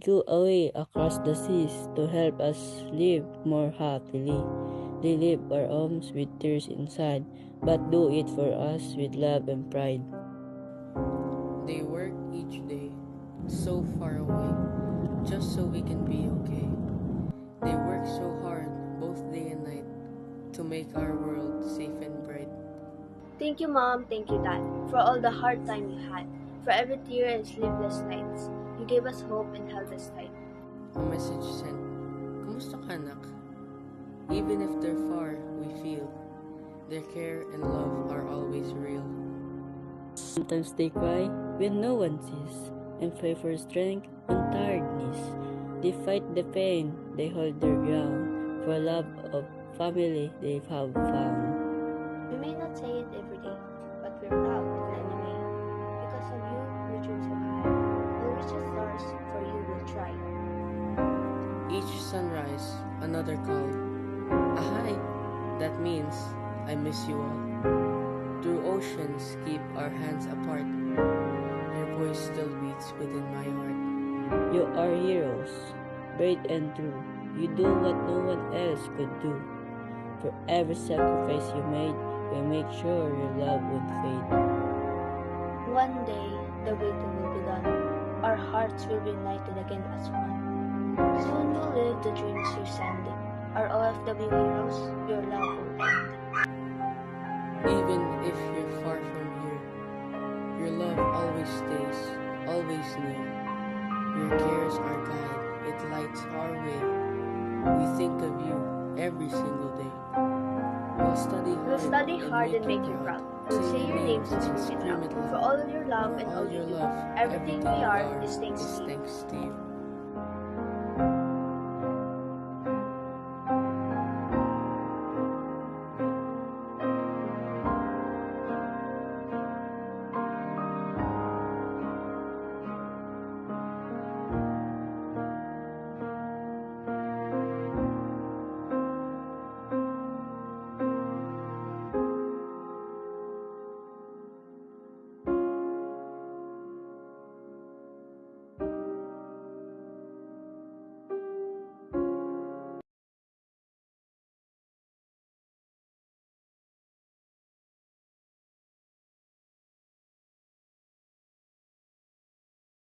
go away across the seas to help us live more happily. They leave our homes with tears inside, but do it for us with love and pride. They work each day, so far away, just so we can be okay. They work so hard, both day and night, to make our world safe and bright. Thank you, Mom. Thank you, Dad, for all the hard time you had, for every tear and sleepless nights. You gave us hope and held us tight. A message sent. Kumusta ka, anak? Even if they're far, we feel their care and love are always real. Sometimes they cry when no one sees, and pray for strength on tiredness. They fight the pain, they hold their ground, for love of family they have found. We may not say it every day, but we're proud in any way. Because of you, we dream so high. We'll reach the stars, for you will try. Each sunrise, another call. A hi, that means I miss you all. Through oceans, keep our hands apart. Your voice still beats within my heart. You are heroes, brave and true. You do what no one else could do. For every sacrifice you made, we make sure your love would fade. One day, the waiting will be done. Our hearts will be united again as one. Soon we'll live the dreams you send. Our OFW heroes, your love will end. Even if you're far from here, your love always stays, always near. Your care is our guide, it lights our way. We think of you every single day. We'll study hard and make you proud. We'll say your names and scream it loud. For all of your love and all you do, everything we are is thanks to you.